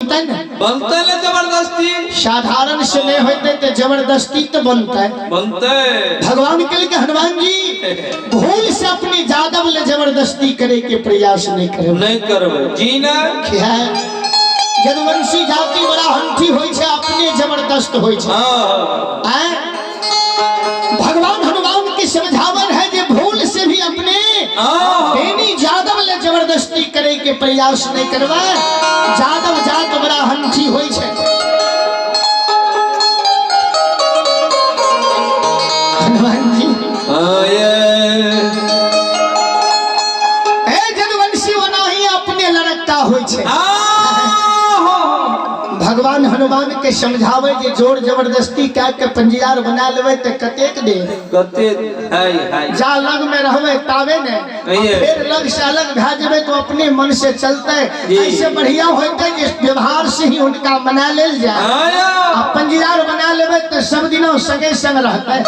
बनता है बनता है जबरदस्ती साधारण से नहीं होते तो जबरदस्ती तो बनता है भगवान के हनुमान जी भूल से अपने जादव ले जबरदस्ती करे के प्रयास नहीं करे जी ना क्या यदुवंशी जाति बड़ा हंठी होई छे अपने जबरदस्त होई छे भगवान हनुमान के समझावन है जे भूल से भी अपने बेनी जादव ले जबरदस्ती करे के प्रयास नहीं करवा जादव जात बड़ा हंठी होई छे हनुमान जी यदुवंशी वना ही अपने लड़कता होई छे भगवान हनुमान के समझावे जे जोर जबरदस्ती क्या के पंजियार बना लेवे त कतेक दे जा लग में रहवे तावे ने फिर लग से अलग भा जेबे तो अपने मन से चलते ऐसे बढ़िया होते जे व्यवहार से ही उनका मना लेल जाए आ पंजियार बना लेवे तो सब दिनों संगे संग रहते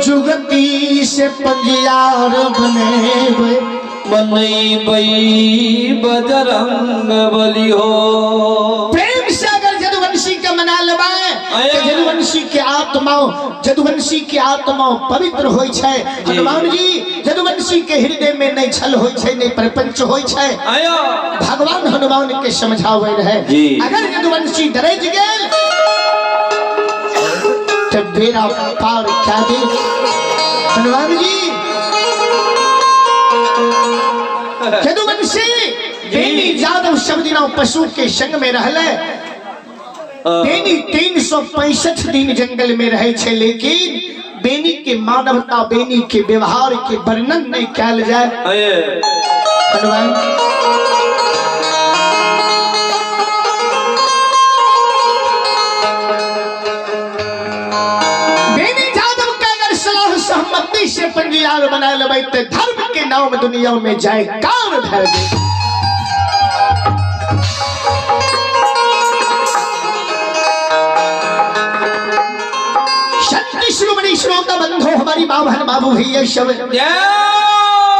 जुगती से पंजियार बने बजरंग बली हो प्रेम से अगर यदुवंशी का मना लेवाए यदुवंशी के आत्मा पवित्र होई छे हनुमान जी यदुवंशी के हृदय में नहीं छल होई छे नहीं प्रपंच होई छे भगवान हनुमान के समझावे रहे अगर यदुवंशी डरेज गेल तो बेरा पार क्या दे हनुमान जी यदुवंशी बेनी जादव सब दिनों पशु के संग में रहले बेनी 365 दिन जंगल में रहे छे लेकिन बेनी के मानवता बेनी के व्यवहार के वर्णन नहीं कैल जाए हनुमान से पंजियार बना लेबै ते धर्म के नाम दुनिया में जाए काम भर दे शक्ति श्रोमणी श्रोता बंधु हमारी मां बहन बाबू भैया सब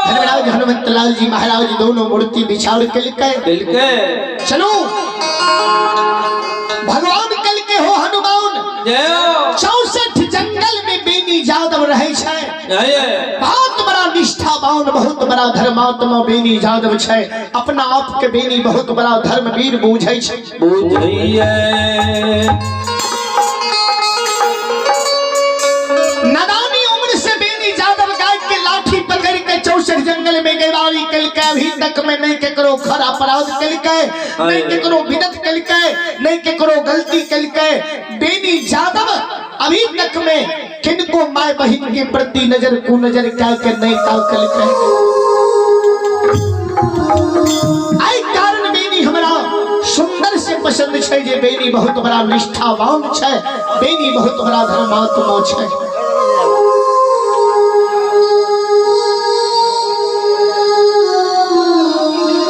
धर्मराज हनुमंत लाल जी महाराज दोनों मूर्ति बिछाड़ के लिखे चलो भगवान कल के हो हनुमान 64 जंगल में बेनी जादव रहे छे बहुत बड़ा निष्ठावान बहुत बड़ा धर्मात्मा बेनी जादव छे अपना आप के बेनी बहुत बड़ा धर्मवीर बूझै छे नादानी उम्र से बेनी जादव गाय के लाठी पकड़ के 64 जंगल में गवारी कल के अभी तक में नहीं केकरो खरा अपराध कल के नहीं केकरो बिदत कल के नहीं केकरो गलती कल के बेनी जादव अभी तक में किनको माय बहन के प्रति नजर को नजर क्या कर नहीं ताकल कर आई कारण बेनी हमरा सुंदर से पसंद छे जे बेनी बहुत बड़ा निष्ठावान छे बेनी बहुत बड़ा धर्मात्मा छे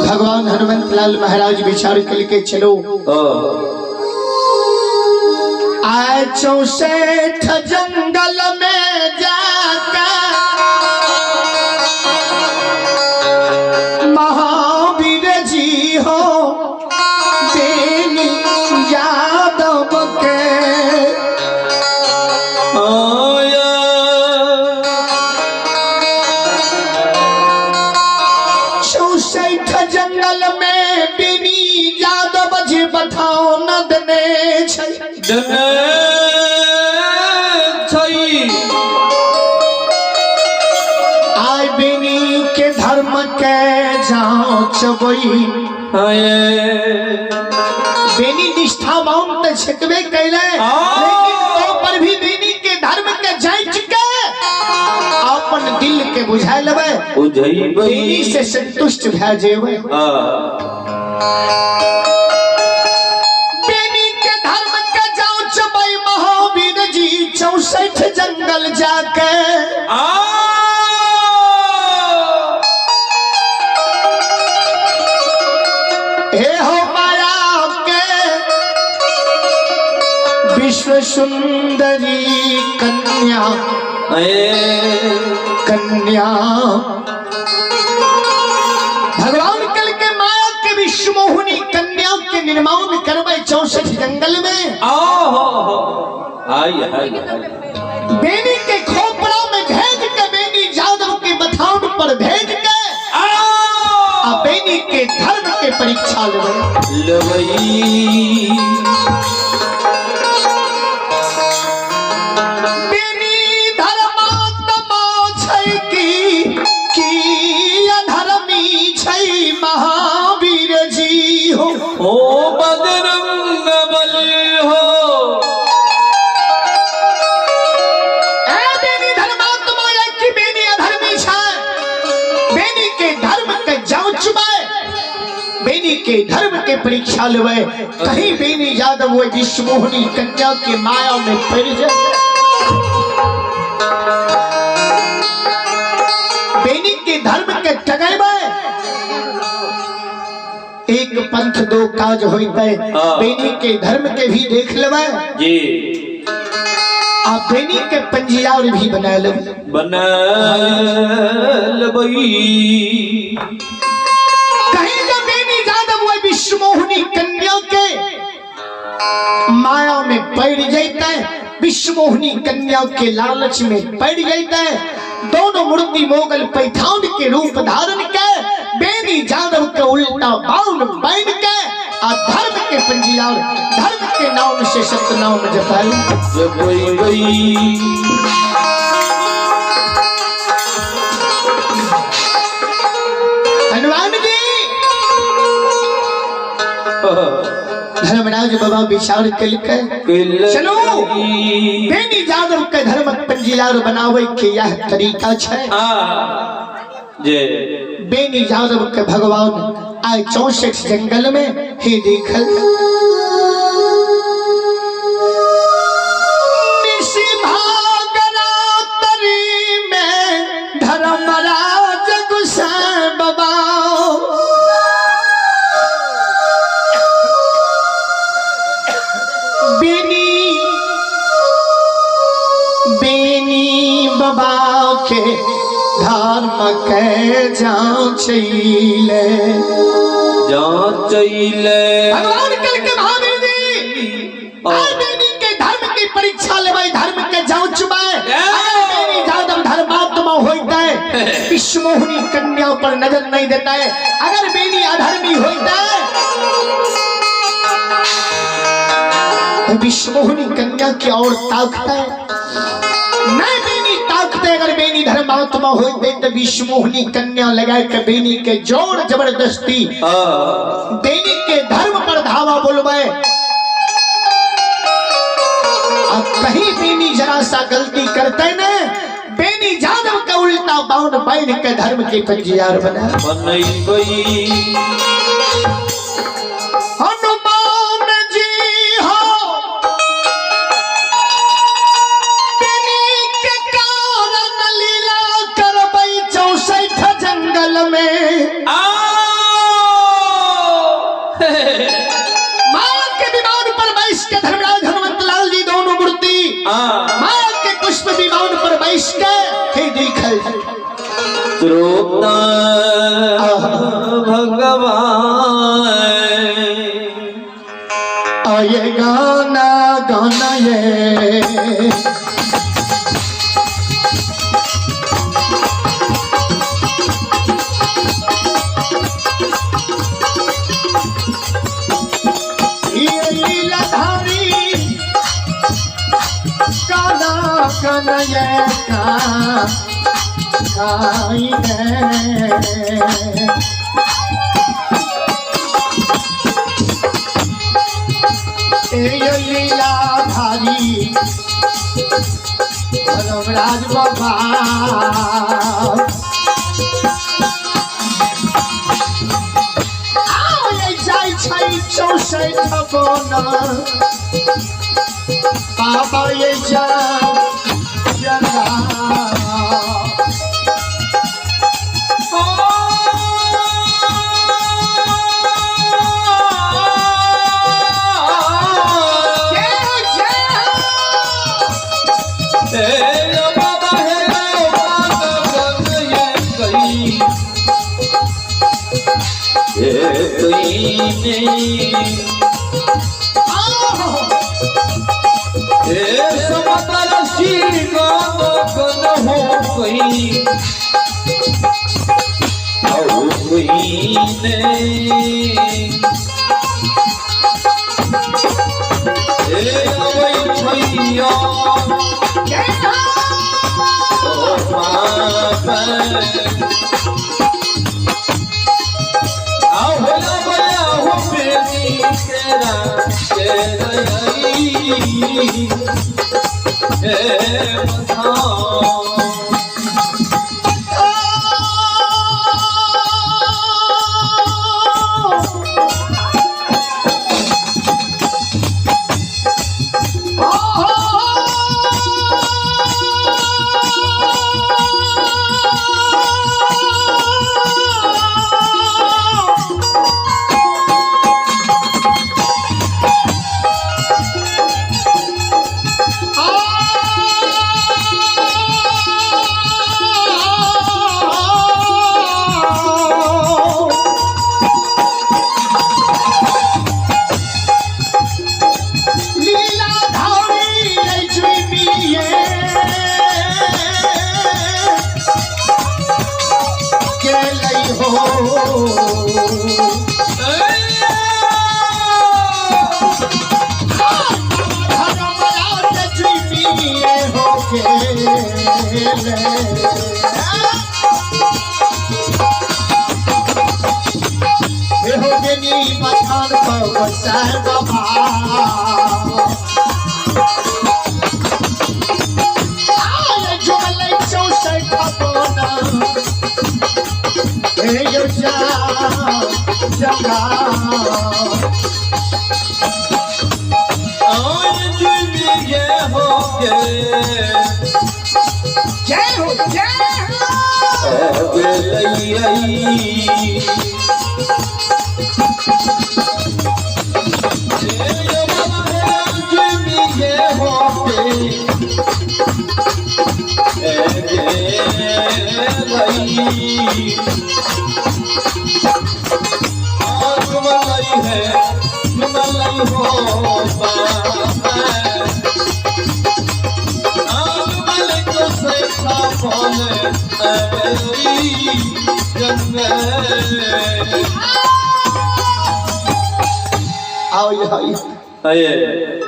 भगवान हनुमंत लाल महाराज विचार करके चलो आए 64 जंगल में जाकर महावीर जी हो बेनी जादव के 64 जंगल में बेनी जादव जी बताओ न दने आय बेनी के धर्म के जांच बेनी निष्ठावान तो छिकबे कैले लेकिन तो पर भी बेनी के धर्म के जांच के अपन दिल के बुझा लेबे बेनी से संतुष्ट भ जेबे 64 जंगल जाके हे हो माया के विश्व सुंदरी कन्या कन्या भगवान कल के माया के विश्व मोहिनी कन्या के निर्माण करवे 64 जंगल में बेनी के खोपड़ा में भेज के बेनी जादव के बथान पर भेज के बेनी के धर्म के परीक्षा बेनी धर्मात्मा छै की अधर्मी छै महावीर जी हो ओ बजरंग बली हो बेनी धर्मात्मा है कि बेनी अधर्मी छै बेनी के धर्म के जांच बेनी के धर्म के परीक्षा लेवे कहीं बेनी यादव वो विश्व मोहिनी कन्या के माया में पड़ जाए बेनी के धर्म के टगेबे एक पंथ दो काज होते बेनी के धर्म के भी देख लेवे जी आप बेनी के पंजियार भी बना लेवे कहीं जब बेनी यादव वो विश्व मोहिनी कन्या के माया में पड़ जाता है विश्व मोहिनी कन्या के लालच में पड़ जाता है दोनों मूर्ति मोगल पैठान के रूप धारण के बेनी यादव के उल्टा बाउन पहन के धर्म के पंजियार धर्म के नाम से सतनाम जपाई हनुमान जी धर्मराज बाबा विचार चलो बेनी यादव के धर्म पंजियार बनावे के यह तरीका है बेनी यादव के भगवान आए 64 जंगल में ही देखल में धर्मराज गुस्सा बाबा बेनी बाबा के धर्म के जांचैले भगवान कल के महावीर जी बेनी के धर्म की परीक्षा लेवे धर्म के जांचबे बेनी यादव धर्मात्मा होता है विश्व मोहिनी कन्या पर नजर नहीं देता है अगर बेनी अधर्मी होता है विश्व मोहिनी कन्या की ओर ताकता है नहीं बेनी ताकते अगर बेनी धर्मात्मा होते तो विश्व मोहिनी कन्या लगा के बेनी के जोर जबरदस्ती बेनी के धर्म पर धावा बोलवे अब कहीं बेनी जरा सा गलती करते न बेनी यादव का उल्टा बाउन बैन के धर्म के पंजियार बना हनुमान जी हो जंगल में माया के विमान पर बैठ के धर्मराज हनुमंत लाल जी दोनों मूर्ति माया के पुष्प विमान पर बैठ के ही देखल भगवान आये गाना गाना ये लीला धारी धर्मराज बाबा जाय छै 64 बाबा ये जा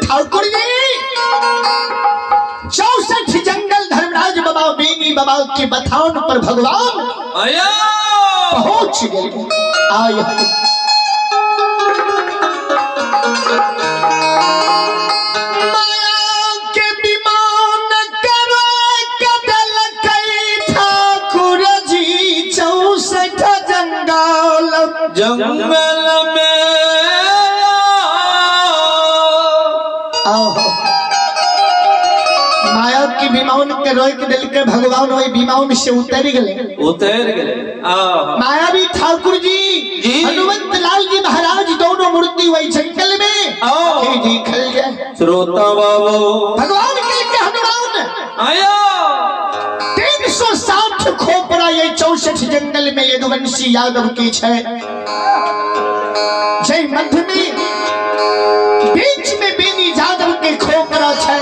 ठाकुर जी 64 जंगल धर्मराज बाबा बेनी बाबा के बथान पर भगवान पहुंच गए। जंगल में माया की विमान के रोय के दिल के भगवान वही विमान से उतर गए। माया भी ठाकुर जी हनुमंत लाल जी महाराज दोनों मूर्ति वही जंगल में दिखल जाए। श्रोता बाबू भगवान के हनुमान आया 360 खोपड़ा ये 64 जंगल में यदुवंशी यादव की छे। जय मध्य में बीच में बेनी यादव के खोपड़ा छे।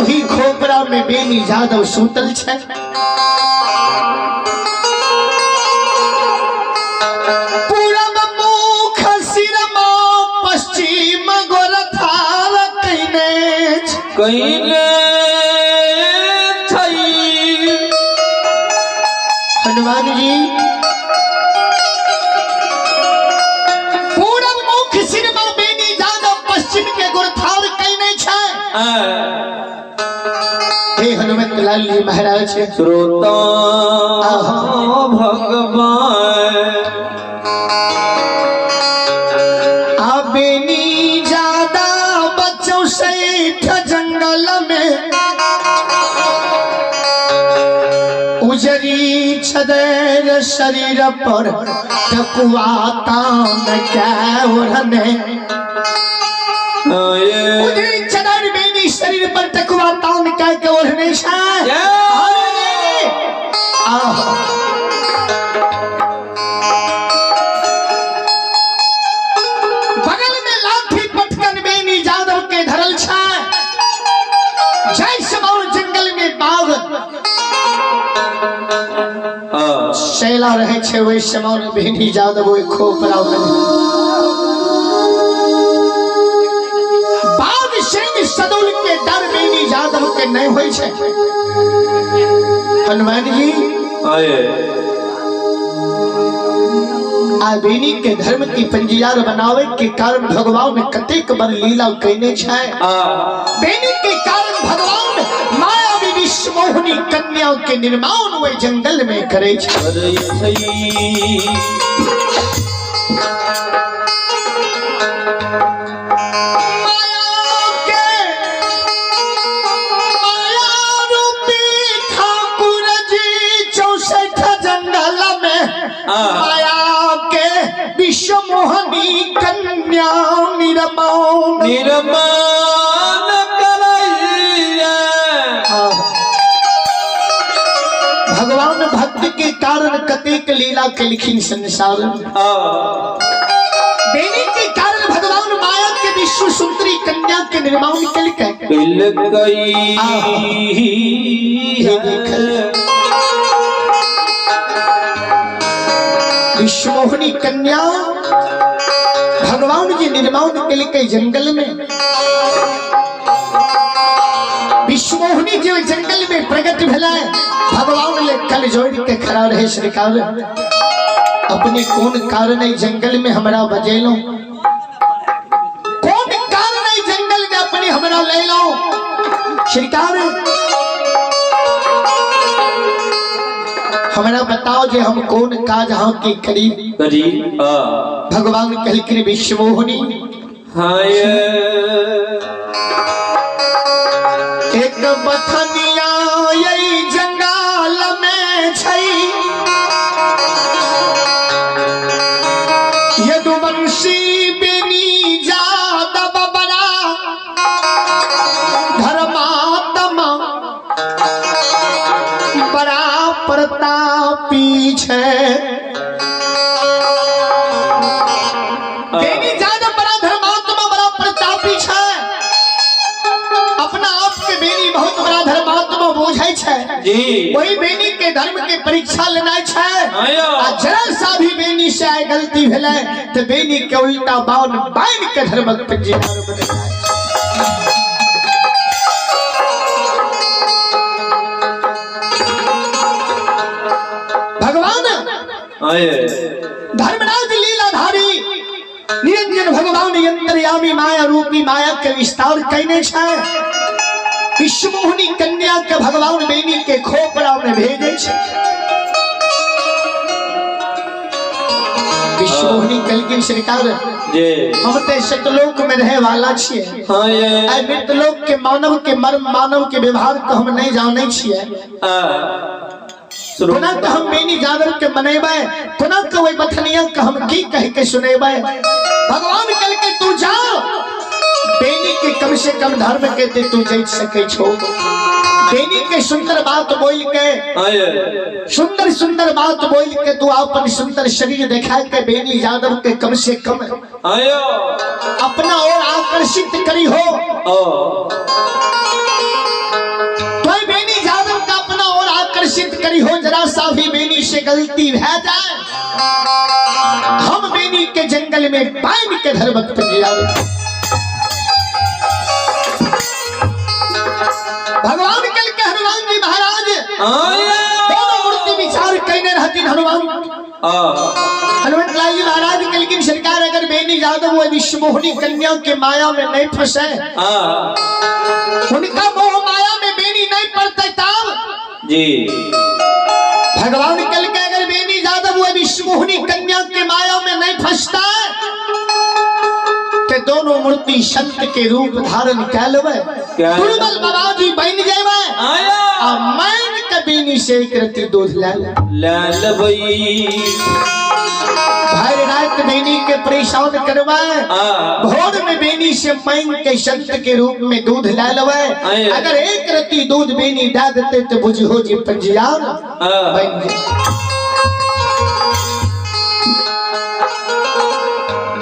वही खोपड़ा में बेनी यादव सूतल छे। पूरब मुख सिरमा पश्चिम गोरथार कइने हनुमान जी पूरब मुख सिरमा बेनी यादव पश्चिम के गोरथार कइने छे। हे हनुमंत लाल जी महाराज श्रोता भगवान बेनी यादव 64 जंगल में उजरी छदर शरीर पर टकुआता न क्या ओढ़ने उजरी छदर बेनी शरीर पर टकुआता न क्या के ओढ़ने बगल में लाठी पटकन बेनी जादव के धरल छा जय समार जंगल में बाघ शैला रहे छे वही समान बेनी जादव वही खोपरा बाघ सिंह सदुल के डर बेनी जादव के नहीं होई छे। हनुमान जी बेनी के धर्म की पंजीयार बनावे के कारण भगवान कतेक बर लीला कहने छे। बेनी के कारण भगवान माया विश्व मोहनी कन्या के निर्माण वे जंगल में करे छे। विश्व मोहनी कन्या निर्माण भगवान भक्त के कारण कतेक लीला के लिखिन संसार। बेनी के कारण भगवान माया के विश्व सुंदरी कन्या के निर्माण के लिखे विश्व मोहनी कन्या भगवान जी निर्माण के लिए जंगल में विश्व मोहनी जी जंगल में प्रकट भेला भगवान ले कल जोड़ के खड़ा रहे सरकार अपने कौन कारण जंगल में हमरा बजेलो कौन कारण जंगल में अपने हमरा ले लो सरकार हमरा बताओ जे हम कौन काज हाँ के करी भगवान कहलखिन विश्व मोहनी एक बथनिया यही जंगल में छई यदुवंशी बेनी जादव बड़ा धर्मात्मा बड़ा प्रतापी छे। बेनी जादव बड़ा धर्मात्मा बड़ा प्रतापी छे अपना आप के बेनी बहुत बड़ा धर्मात्मा बोझै छे वही बेनी के धर्म के परीक्षा लेना छे जरा सा भी बेनी से आए गलती भेले तो बेनी के उल्टा बान के धर्म पे जिहार बने धर्मराज लीलाधारी निरंजन भगवान अंतर्यामी माया रूपी माया के विस्तार कहने छे विश्व मोहनी कन्या के भगवान बेनी के खोपड़ा में भेजे छे। विश्व मोहनी कलगिन सरकार हम ते सतलोक में रहे वाला छिए मृतलोक के मानव के मर्म मानव के व्यवहार को हम नहीं जाने छिए पुनः तो हम बेनी जादव के बनेबे पुनः तो वही बथनिया के हम की कह के सुनेबे भगवान कल के तू जा बेनी के कम से कम धर्म के ते तू जीत सके छो बेनी के सुंदर बात बोल के सुंदर बात बोल के तू अपन सुंदर शरीर दिखा के बेनी जादव के कम से कम अपना और आकर्षित करी हो करी हो जरा सा भी बेनी से गलती है जाए हम बेनी के जंगल में बांध के धर्म भगवान कल के हनुमान जी महाराज दोनों मूर्ति विचार कहने रहती हनुमान लाल जी महाराज कल की सरकार अगर बेनी जादव वो विश्व मोहनी कन्या के माया में नहीं फंसे उनका मोह माया में बेनी नहीं पड़ता तब जी भगवान कल के अगर बेनी जादव वो विश्व मोहनी कन्या के माया में नहीं फंसता तो दोनों मूर्ति संत के रूप धारण कर लेवे दुर्बल बाबा जी बन जावे और मान के बेनी से एक रति दूध लाल लबई भाई रात बेनी के परेशान करवाए भोर में बेनी से मांग के संत के रूप में दूध ला लवाए अगर एक रति दूध बेनी डाल देते तो बुझो जी पंजियार बन जाए।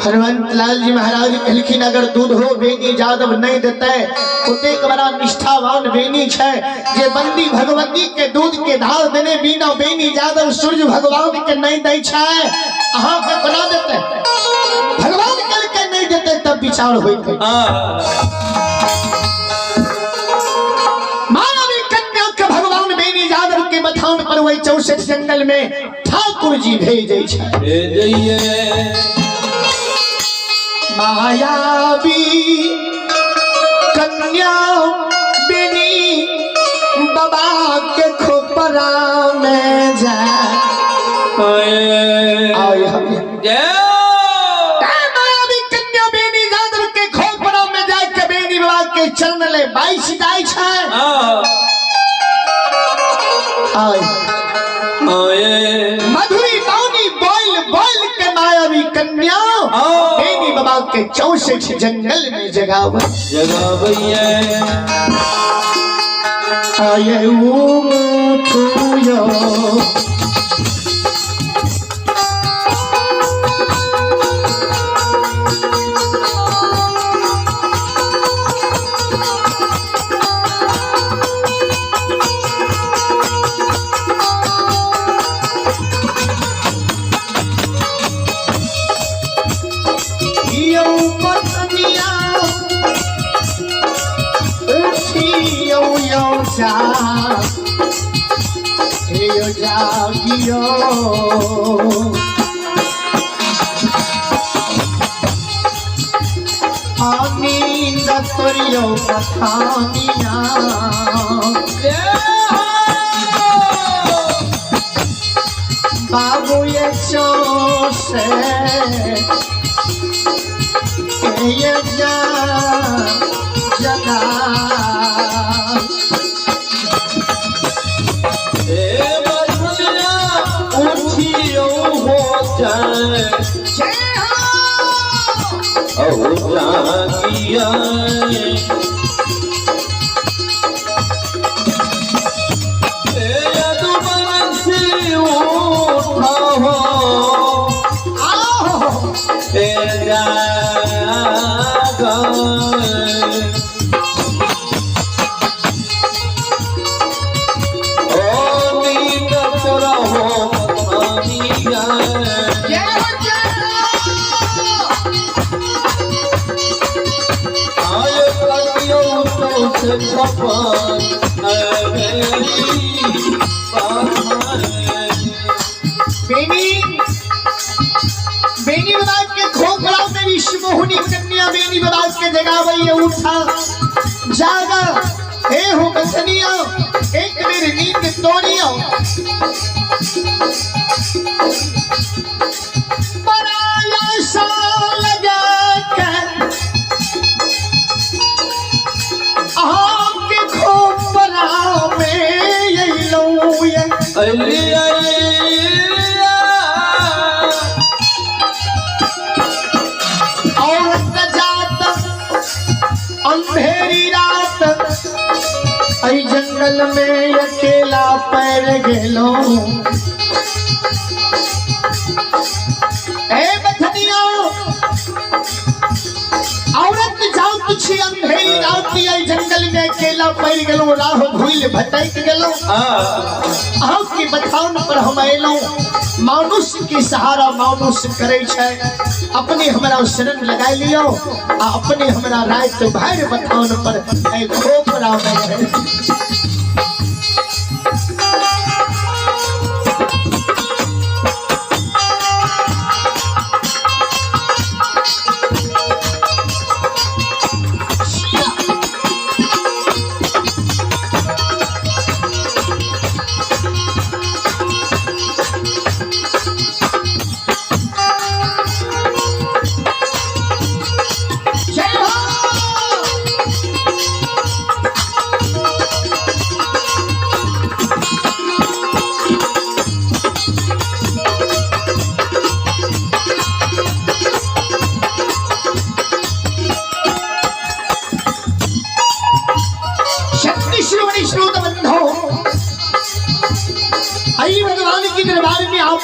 हनुमंत लाल जी महाराज कहलखिन अगर दूध हो बेनी जादव नहीं देते उते बड़ा निष्ठावान बेनी है जे बंदी भगवती के दूध के धार देने बिना बेनी जादव सूर्य भगवान के नहीं दै छै अहाँ के बना देते भगवान कल के नहीं देते तब विचार होते। मानवी कन्या के भगवान बेनी जादव के बथान पर वही 64 जंगल में ठाकुर जी भेजे छै। मायावी कन्या बेनी बाबा के खोपरा में जा मायावी कन्या बेनी जादव के खोपरा में जाके बेनी बाबा के चरण ले 22 गाय छै मधुरी बानी बोल बोल के मायावी कन्या बेनी बाबा के 64 जंगल में जगाव आये मुठुयो जागियो नींद तोरियो पठानिया बाबू ये से ये जगा जागिया से उठा हो बेनी बाबा के खोपड़ा में विश्वमोहिनी कन्या बेनी बाबा के जगह वही उठा जागा हे हो बसनिया एक मेरी नींद तोड़ियो बड़ा सा लगा के आपके खोपड़ा में यही लो अंधेरी रात आई जंगल में अकेला पैर गेलो ए बथनिया औरत जाओ कुछ अंधेरी रात आई जंगल में अकेला पैर गेलो राह भूल भटक गेलो आपके बथान पर हम एलो मानुष के सहारा मानुष करे छै अपने हमरा शरण लगा लियो आ अपने हमरा रात भर बथान पर खोपड़ा में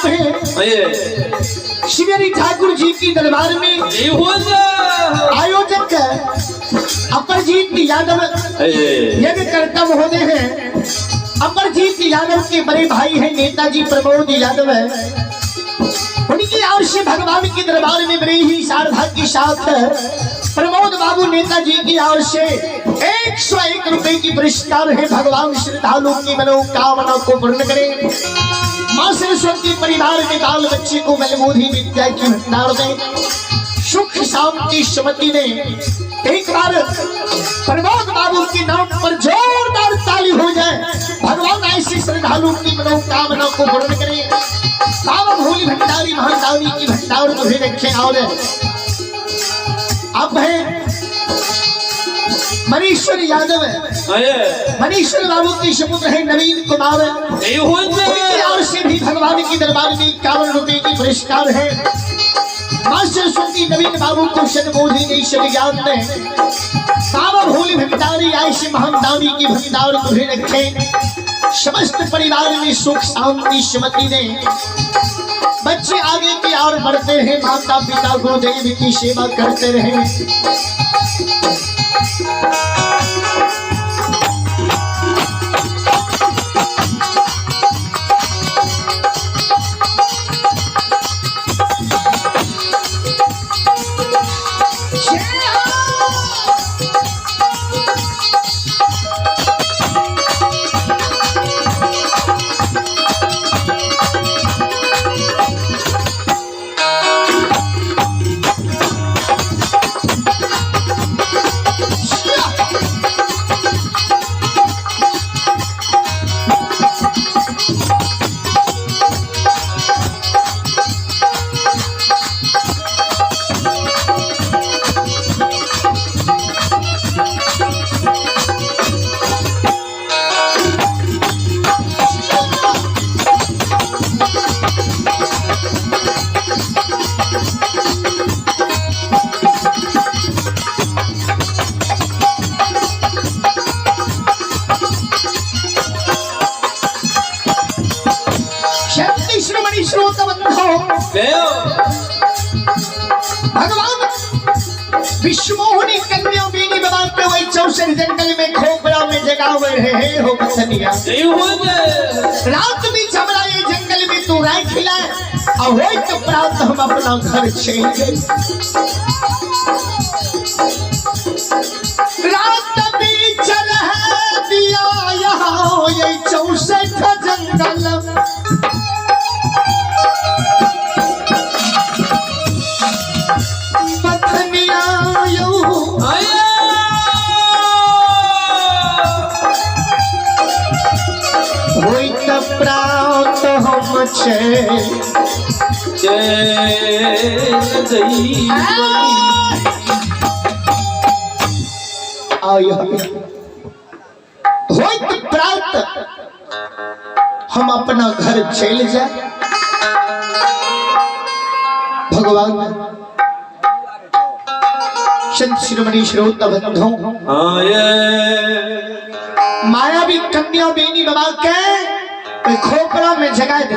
आप हैं श्री ठाकुर जी की दरबार में आयोजक अमरजीत यादव यज्ञ कर्ता महोदय हैं। अमरजीत यादव के बड़े भाई हैं नेताजी प्रमोद यादव है। उनकी ओर से भगवान के दरबार में बड़ी ही श्रद्धा के साथ प्रमोद बाबू नेताजी की ओर से 101 रुपए की पुरस्कार है। भगवान श्रद्धालु की मनोकामना को पूर्ण करें। मां सरस्वती परिवार में बाल बच्चे को मनमोही विद्या की भंडार दें। सुख शांति समति ने एक बार प्रमोद बाबू के नाम पर जोरदार ताली हो जाए। भगवान ऐसे श्रद्धालु की मनोकामना को पूर्ण करें। बाबा भोली भंडारी महादानी की भंडार को भी रखें। और अब है मनीश्वर यादव है। मनीश्वर बाबू की सपुत्र है नवीन कुमार। उनकी ओर से भी भगवान की दरबार में 51 रुपए की पुरस्कार है। मां सरस्वती नवीन बाबू को सन्मोधी ने ज्ञान में बाबा भोली भंडारी ऐसे महादानी की भंडार को भी रखें। समस्त परिवार में सुख शांति समति ने बच्चे आगे की ओर बढ़ते हैं। माता पिता गुरुदेव की सेवा करते रहे। भगवान विश्वमोहिनी कन्या बीनी बाबा के वही 64 जंगल में खोपड़ा में जगा रहे हो बसनिया। रात भी झमरा ये जंगल में तू राय खिलाए और वही तो प्रात हम अपना घर छेंगे। रात भी चल है दिया यहाँ ये 64 जंगल। प्रात हम प्रात हम अपना घर चल जाए। भगवान संत शिरोमणि श्रोता बंधु मायावी कन्या बेनी बाबा के खोपड़ा में जगा दे।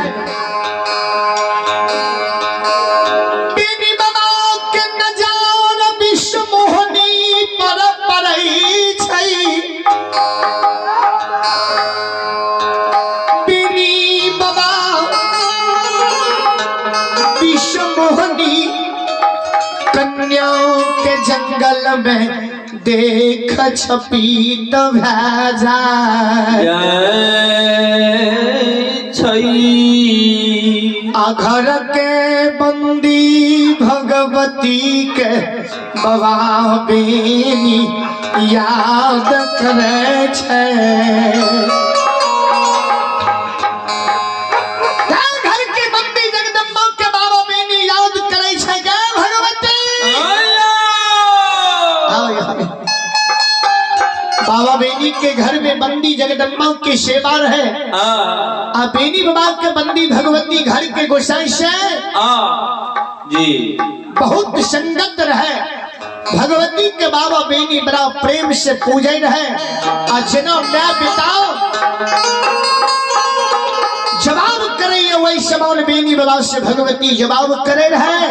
बेनी बाबा के नजारा विश्व मोहनी पर परई छई। बेनी बाबा विश्व मोहनी कन्या के जंगल में देख छपी तो भाजा घर के बंदी भगवती के बाबा बेनी याद करे छे। घर के बंदी जगदम्बा के बाबा बेनी याद करे छे गे भगवती। बाबा बेनी के घर में बंदी जगदम्बा की सेवा रहे। बेनी बाबा के बंदी भगवती घर के गोसाई से जी बहुत संगत रहे। भगवती के बाबा बेनी बड़ा प्रेम से पूजे रहे। जना मैं पिता जवाब करे वही समान भगवान बेनी बाबा से भगवती जवाब करे रहे।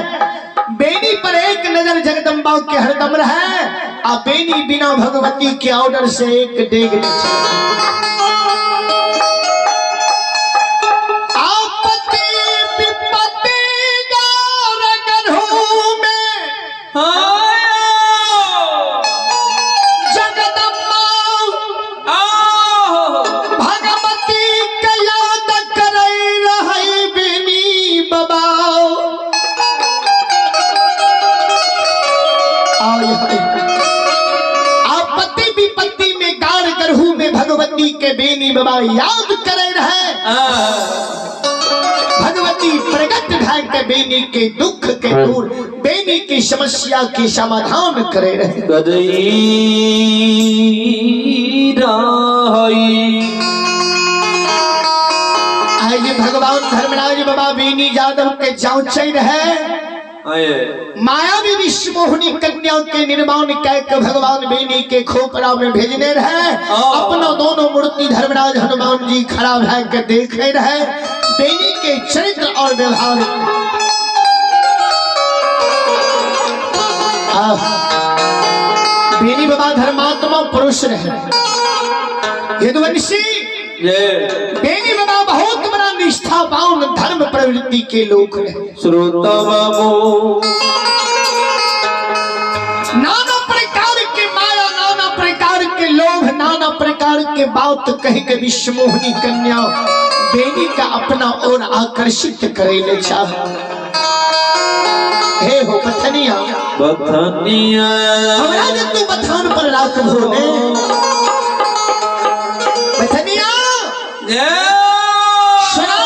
बेनी पर एक नजर जगदम्बा के हरदम रहे। आ बेनी बिना भगवती के ऑर्डर से एक डेग नहीं चला। के बेनी बाबा याद करे रहे। भगवती प्रकट भय के बेनी के दुख के दूर, बेनी की समस्या की समाधान करे रहे। आज भगवान धर्मराज बाबा बेनी यादव के जांचे रहे। मायावी विश्वमोहिनी कन्या के निर्माण के भगवान बेनी के खोपड़ा में भेजने रहे। अपना दोनों मूर्ति धर्मराज हनुमान जी खड़ा भय के देखे रहे। बेनी के चरित्र और व्यवहार बेनी बाबा धर्मात्मा पुरुष रहे। यदुवंशी बेनी बाबा बहुत बड़ा निष्ठावान धर्म प्रवृत्ति के लोग हैं। नाना प्रकार के माया, नाना प्रकार के लोभ, नाना प्रकार के बात कह के विश्वमोहिनी कन्या बेनी का अपना ओर आकर्षित करेले चाह। हे हो बथनिया, बथनिया हमरा जे तू बथान पर राख भोले बथनिया सुनो।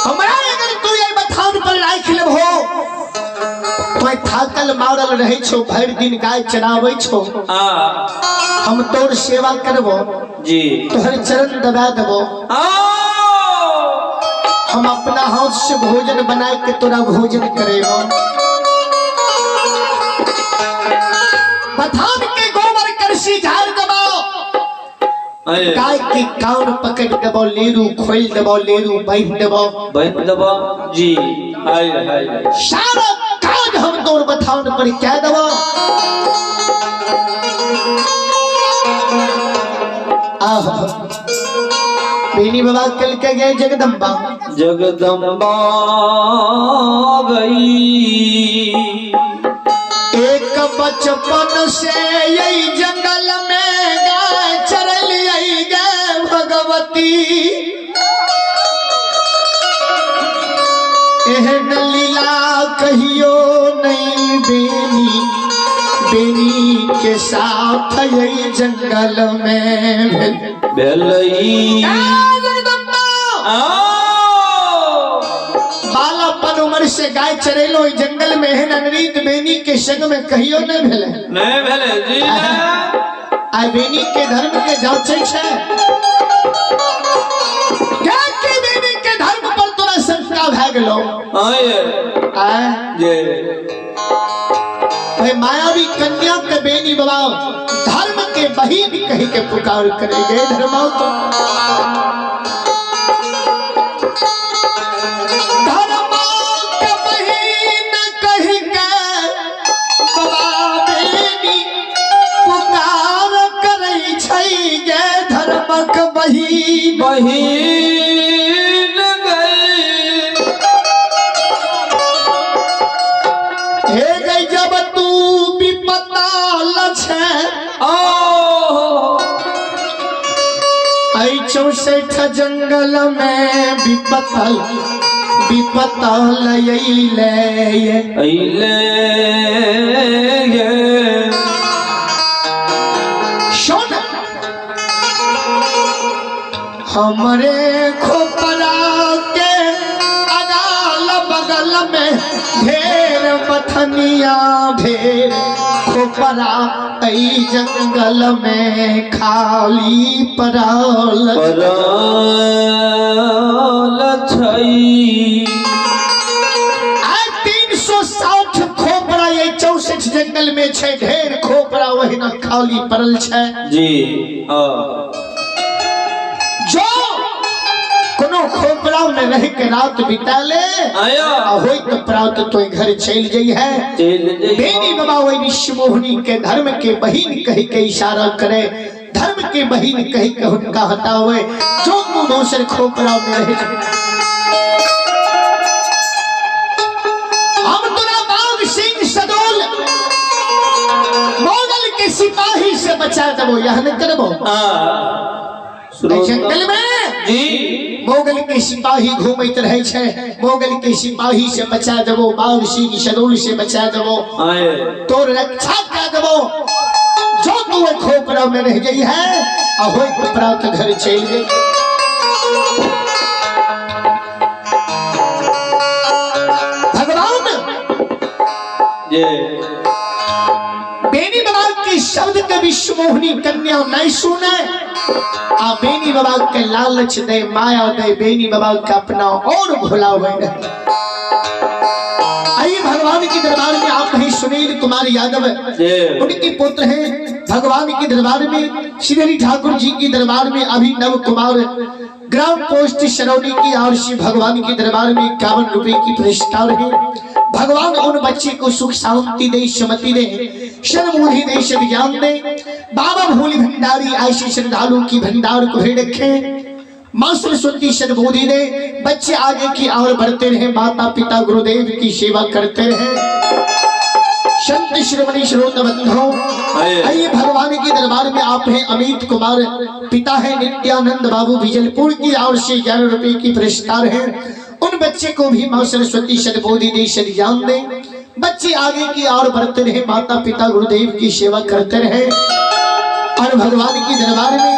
हमरा अगर तू ये बथान पर राख लेबो, तो थाकल मारल रहे छो, भर दिन गाय चरावे छो, हम तोर सेवा करबो जी, तोहर चरण दबा देबो। हम अपना हाथ से भोजन बना के तोरा भोजन करेबो। बथान के गोबर करसी झाड़ देबो, गाय के कान पकड़ देबो, लेरू खोल देबो, लेरू बांध देबो जी। हाय हाय सारा काज हम तोर बथान पर क्या देबो। बेनी बाबा कल के गए जगदम्बा, जगदम्बा गई। एक बचपन से यही जंगल में गाय चरल आई गए भगवती। एहन लीला कहियो नहीं बेनी, बेनी के साथ यही जंगल में भेलई। बालापन उम्र से गाय चरेलो जंगल में है। नरीत बेनी के संग में कहियो नहीं भेले जी। आ बेनी के धर्म के जांचे छे। क्या के बेनी के धर्म पर तोरा शंका भ गेलो। भाई मायावी कन्या के बेनी बाबा धर्म के बहिन कह के पुकार करेंगे। धर्मा बहीन गई। हे गई जब तू विपताल छे, आई 64 जंगल में विपताल अइले सुन हमरे खोपरा के अगल बगल में ढेर बथनिया, ढेर खोपरा आई जंगल में खाली पराल छई। 360 खोपरा ये 64 जंगल में छे। ढेर खोपरा वही ना खाली पड़ल छे जी। कोनो खोपड़ा में रह के रात बिता ले होई तो प्रात तो घर चल गई है। बेनी बाबा वही विश्व मोहिनी के धर्म के बहिन कही के इशारा करे, धर्म के बहिन कही के उनका हटा हुए जो दोसर खोपड़ा में रह जाए। हम तोरा बाग सिंह सदोल मोगल के सिपाही से बचा देबो, यह न करबो। जंगल में जी मोगल के सिपाही घूमत रहे छे, मोगल के सिपाही से बचा देबो, बाग सिंह सदोल से बचा देबो, तोर रक्षा कर देबो। जो तू खोपड़ा में रह गई है और खोपड़ा तो घर चल गई। भगवान बेनी बाबा के शब्द के विश्व मोहिनी कन्या नहीं सुने, आ बेनी बाबा के लालच दे, माया दे, बेनी बाबा का अपना और भुलावे। आइए भगवान के दरबार में आप हैं सुनील कुमार यादव, उनके पुत्र हैं। भगवान के दरबार में श्री ठाकुर जी के दरबार में अभिनव कुमार ग्राम पोस्ट सरौनी की और श्री भगवान के दरबार में 51 रुपए की पुरस्कार है। भगवान उन बच्चे को सुख शांति दे, सुमति दे, शर्मूढ़ी दे, ज्ञान दे। बाबा भोली भंडारी ऐसे श्रद्धालु की भंडार को भी रखे, मां सरस्वती सद्बुद्धि दे, बच्चे आगे की और बढ़ते रहे, माता पिता गुरुदेव की सेवा करते रहे। संत श्रवणी श्रोता बंधो आइए भगवान के दरबार में आप हैं अमित कुमार, पिता है नित्यानंद बाबू बिजलपुर की और से 11 रुपए की पुरस्कार है। उन बच्चे को भी मां सरस्वती सद्बुद्धि दे, सद्ज्ञान दे, बच्चे आगे की और बढ़ते रहे, माता पिता गुरुदेव की सेवा करते रहे। और भगवान के दरबार में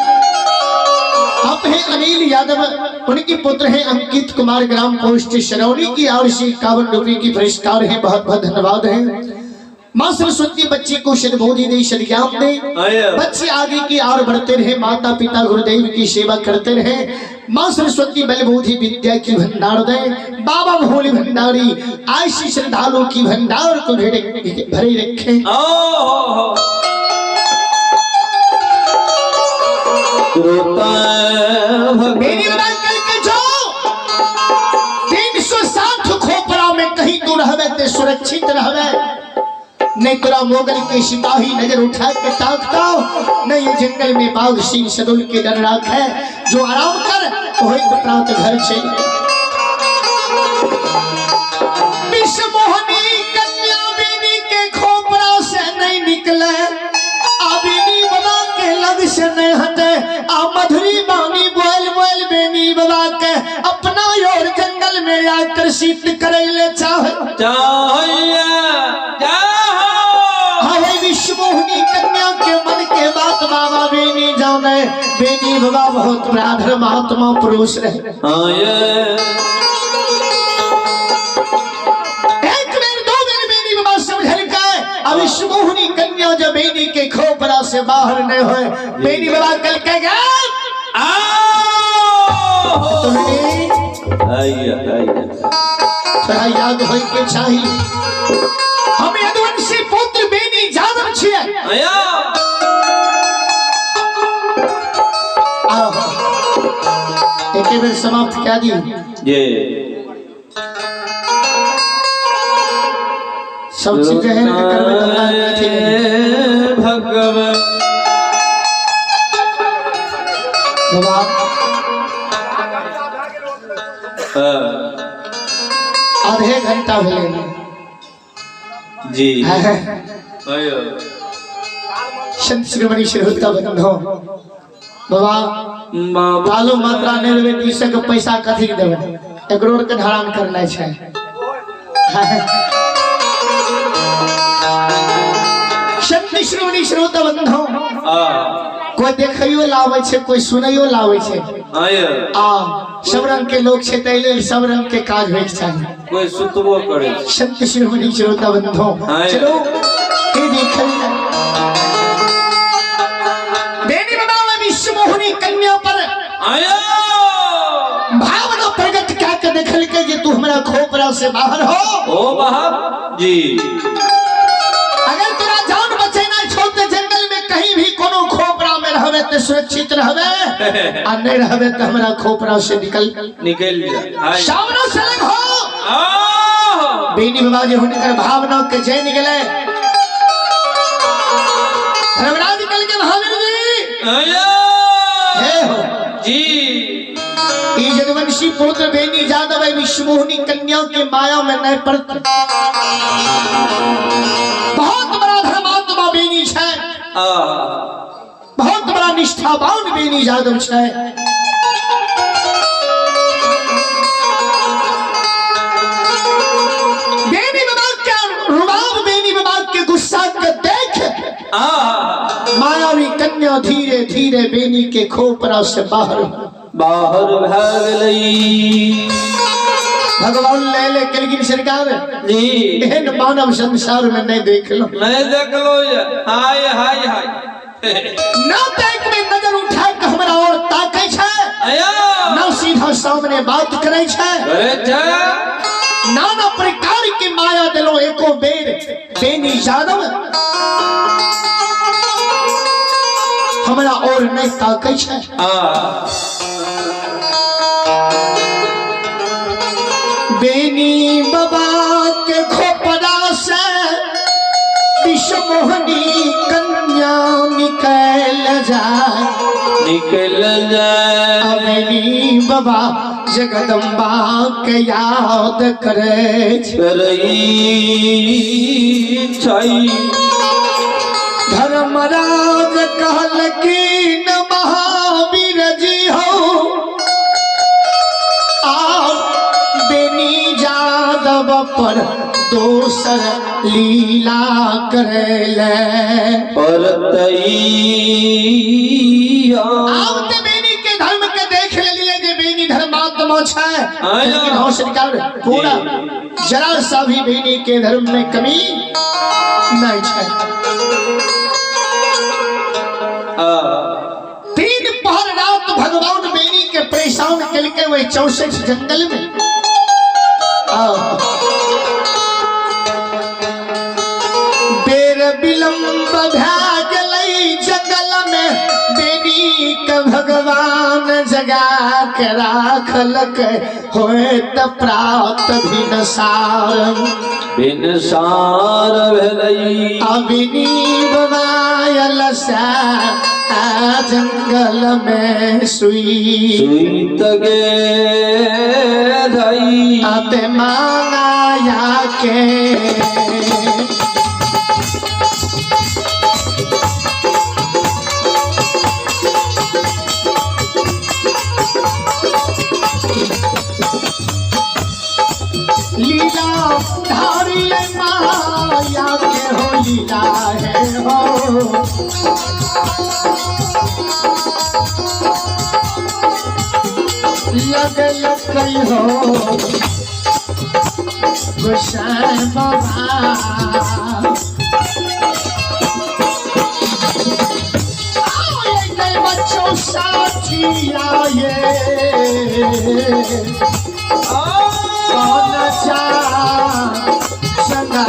आप हैं अनिल यादव, उनके पुत्र हैं अंकित कुमार ग्राम पोस्ट सरौनी की और से 51 रुपए की पुरस्कार है। बहुत बहुत धन्यवाद है। मां सरस्वती बच्चे को सद्बुद्धि दे, सद्ज्ञान दे, बच्चे आगे की और बढ़ते रहे, माता पिता गुरुदेव की सेवा करते रहे। मां सरस्वती बलबुद्धि विद्या की भंडार दे, बाबा भोले भंडारी ऐसी श्रद्धालु की भंडार को भरे रखे। मेरी बात करके जाओ 360 खोपड़ा में कहीं तू रहवे ते सुरक्षित रहवे, नहीं तोरा मोगल के सिपाही नजर उठा के ताकता, नहीं ये जंगल में बाघ सिंह सदुल के डर राख है। जो आराम कर वही तो प्रात घर चल। विश्व मोहिनी कन्या बेनी के खोपड़ा से नहीं निकले, बेनी बाबा के लग से नहीं हटे, आ मधुरी बानी बोल बोल बेनी बाबा के अपना और जंगल में आकर्षित करे ले विश्व मोहिनी कन्या के मन के बात बाबा बेनी जाने। बेनी बाबा बहुत बड़ा धर्मात्मा पुरुष रहे। एक बेर दो बेर बेनी बाबा समझल के अब विश्व मोहिनी कन्या जब बेनी के खोपड़ा से बाहर नहीं हुए, बेनी बाबा कल के गए थोड़ा याद हो के चाहिए। हम यदुवंशी पुत्र बेनी यादव छिए। एक बेर समाप्त क्या दी सब चीज है भगवान आधे घंटा भेले जी संत श्रीमणी श्रोता बंधो बाबा बालो मात्रा नहीं देवे, 30 के पैसा कथी के देवे, 1 करोड़ के धारण करना है। संत श्रीमणी श्रोता बंधो कोई देखियो लावे छे, कोई सुनाइयो लावे छे। सब रंग के लोग छे, तैले सब रंग के काज होय चाहिए, कोई सुतबो करे। संत श्रीमणी श्रोता बंधो चलो के देखल बेनी बाबा विश्व मोहिनी कन्या पर भावना प्रकट क्या के देखल के जे तू हमरा खोपड़ा से बाहर हो। ओ बाहर जी, अगर तेरा जान बचे ना छोटे जंगल में कहीं भी कोनो खोपड़ा में रहवे रहबे तो सुरक्षित रहबे आ नहीं रहबे तो हमरा खोपरा से निकल जा सामने से लग हो बेनी बाबा जी हुनकर भावना के जैन गेले धर्मराज निकल के महावीर जी हे हो जी ई जगवंशी पुत्र बेनी जादव विश्वमोहिनी कन्या के माया में नहीं पड़ते बहुत बड़ा धर्मात्मा बेनी है बहुत बड़ा निष्ठावान बेनी जादव है बेनी बाबा के रुबाब बेनी बाबा के गुस्सा के देख मायावी कन्या धीरे धीरे बेनी के खोपरा से बाहर भाग गई भगवान ले ले कलगिन सरकार जी एहन मानव संसार में नहीं देख लो हाय हाय हाय ना देख में नजर उठा के हमरा और ताकै छै ना सीधा सामने बात करे छै नाना प्रकार के माया दिलो एको बेर बेनी जादव हमरा और नहीं ताकै छै बेनी बाबा के खोपरा से विश्वमोहिनी कन्या निकल जाए बेनी बाबा जगदम्बा के याद करे धर्मराज कहल कि न महावीर जी हो बेनी जादव पर दोसर लीला करेले आप ते बेनी के धर्म के देख लिए जे बेनी धर्मात्मा छै लेकिन हो सरकार पूरा जरा सा भी बेनी के धर्म में कमी नहीं छै तीन पहर रात भगवान बेनी के परेशान करके वही 64 जंगल में बेर विलंब भै गेलै जंगल में बेनी के भगवान जगा के राखलक होए त प्राप्त भिनसार भेलै अबिनी बवायल सा जंगल में सुई तगे धई अते मांगाया के लीला धारी माया के हो लीला है हो लगल कई हो गोसाई बाबा बच्चों साथी आए कौन सा संगा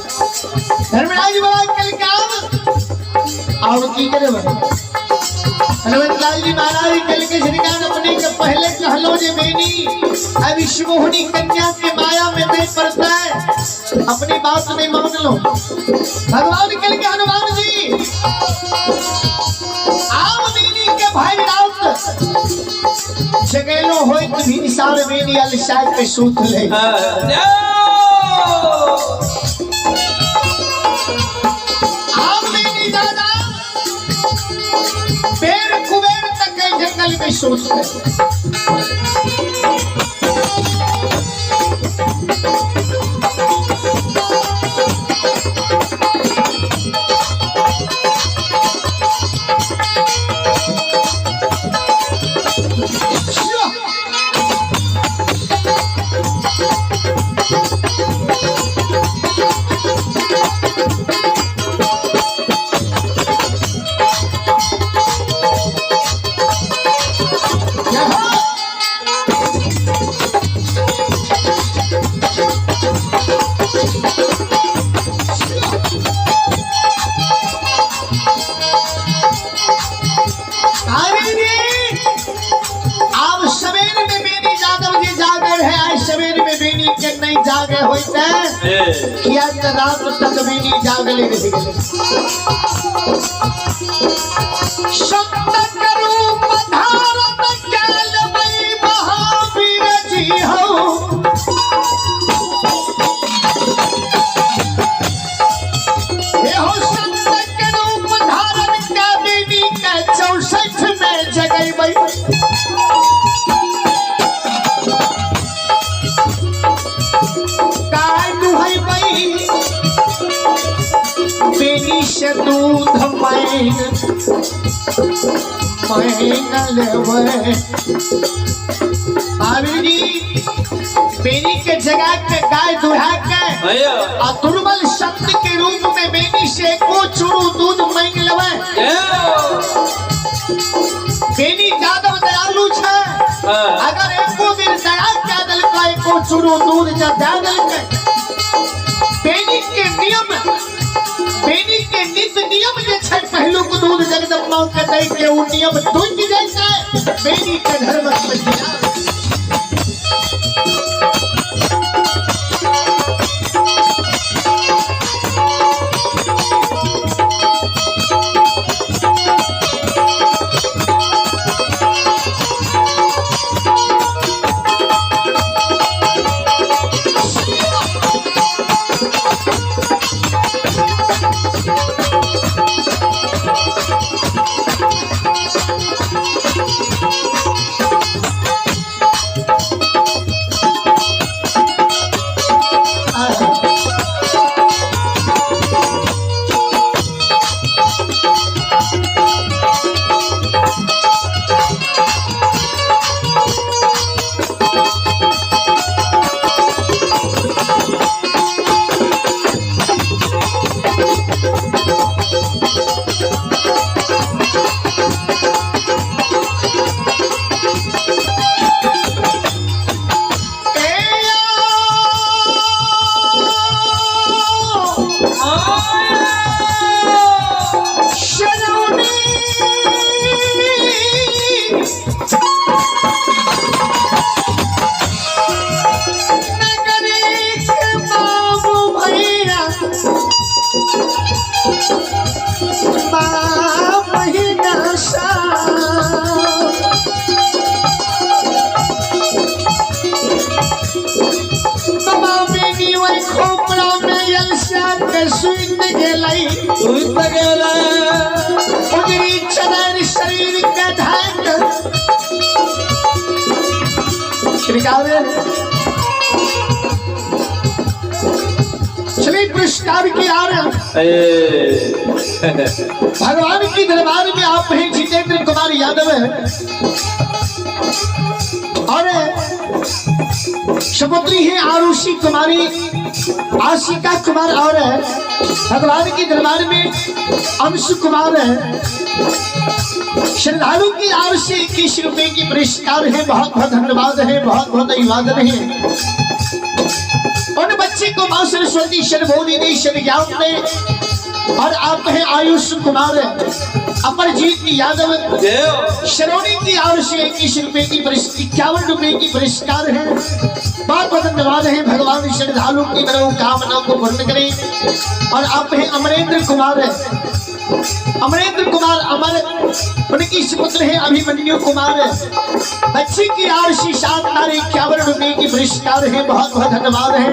धर्मराज बाबा कल काम और की करे हनुमत जी महाराज कल के श्रीकांत अपने के पहले कहलो जे बेनी अब विश्वमोहिनी कन्या के माया में नहीं पड़ता है अपनी बात नहीं मान लो भगवान कल के हनुमान जी आम बेनी के भाई राउत जगेलो होइत भी सार बेनी अलसाय पे सूत ले के सोचते जागे होते किया रात तक भी नहीं जागले रह गए शब्द रूप धारत कैल मई महावीर जी हो ये हो शब्द के रूप धारण का देवी के 64 में जगई मई बेनी से दूध मैन लेवे जी बेनी के जगह के गाय दुहा के और दुर्बल शब्द के रूप में बेनी से को चुरू दूध मांग लेवे बेनी जादव दयालु छे अगर एको दिन दया क्या दल को चुरू दूध जा दे दल बेनी के नित्य नियम जे छै पहलू को दूध जगदम्बा के दई के उ नियम टूट जाय छै बेनी के धर्म में पुरस्कार की आ रहे भगवान की दरबार में आप हैं जितेंद्र कुमार यादव है और सपुत्री है आरुषि कुमारी आशिका कुमार और भगवान की दरबार में अंशु कुमार है श्रद्धालु की आरुषि 21 रुपए की पुरस्कार है बहुत बहुत धन्यवाद है बहुत बहुत अभिवादन है उन बच्चे को मां सरस्वती शर्मोदी ने ज्ञान ने और आप है आयुष कुमार अमरजीत यादव शरोनी की आरुषि 21 रुपए की 51 रुपए की पुरस्कार है बहुत बहुत धन्यवाद है भगवान श्रद्धालु की मनोकामना को पूर्ण करें और आप है अमरेंद्र कुमार अमर उनकी सुपुत्र है अभिमन्यु कुमार बच्ची की आरुषि 751 रुपए की पुरस्कार है बहुत बहुत धन्यवाद है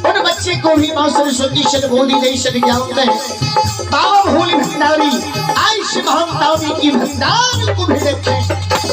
उन बच्चे को भी मां सरस्वती शर्मोदी ने ज्ञान है बाबा भोले भंडारी आयुष महातावी की भंडार को भी देखें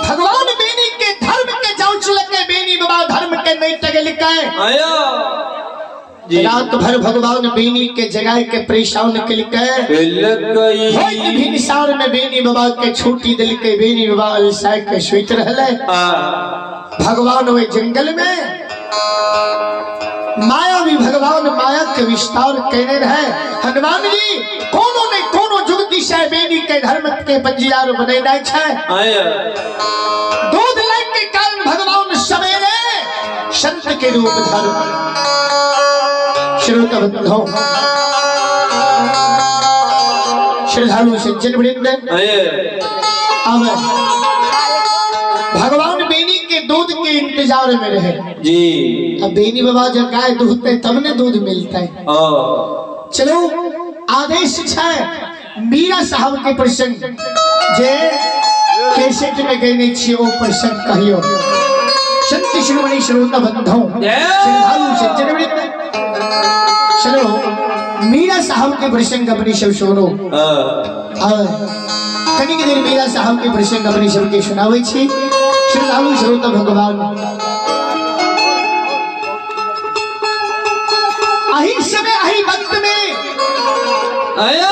भगवान बेनी के धर्म के जांच लगे बेनी बाबा धर्म के नहीं टगे लिखे आया रात भर भगवान बेनी के जगाए के परेशान के लिखे भी निसार में बेनी बाबा के छुट्टी दिल के बेनी बाबा अलसाय के सुत रहले भगवान वे जंगल में माया भी भगवान माया के विस्तार कहने रहे हनुमान जी कोनो ने कोनो जुगती से बेनी के धर्म के पंजियार बने नहीं छे दूध लाइन के कारण भगवान सवेरे संत के रूप धर्म श्रोताबंधो श्रद्धालु सज्जन वृंद अब भगवान बेनी के दूध के इंतजार में रहे जी अब बेनी बाबा जब गाय दूधते तब ने दूध मिलता है चलो आदेश है मीरा साहब के प्रसंग जे कैसेट में गए नहीं छे ओ प्रसंग कहियो संत शिरोमणि श्रोता बंधो श्रद्धालु सज्जन वृंद चलो मीरा साहब के प्रसंग अपनी सब सुनो कनिक देर मीरा साहब के प्रसंग अपनी सब के सुनावे छी श्रद्धालु श्रोता भगवान अही समय अही वक्त में आया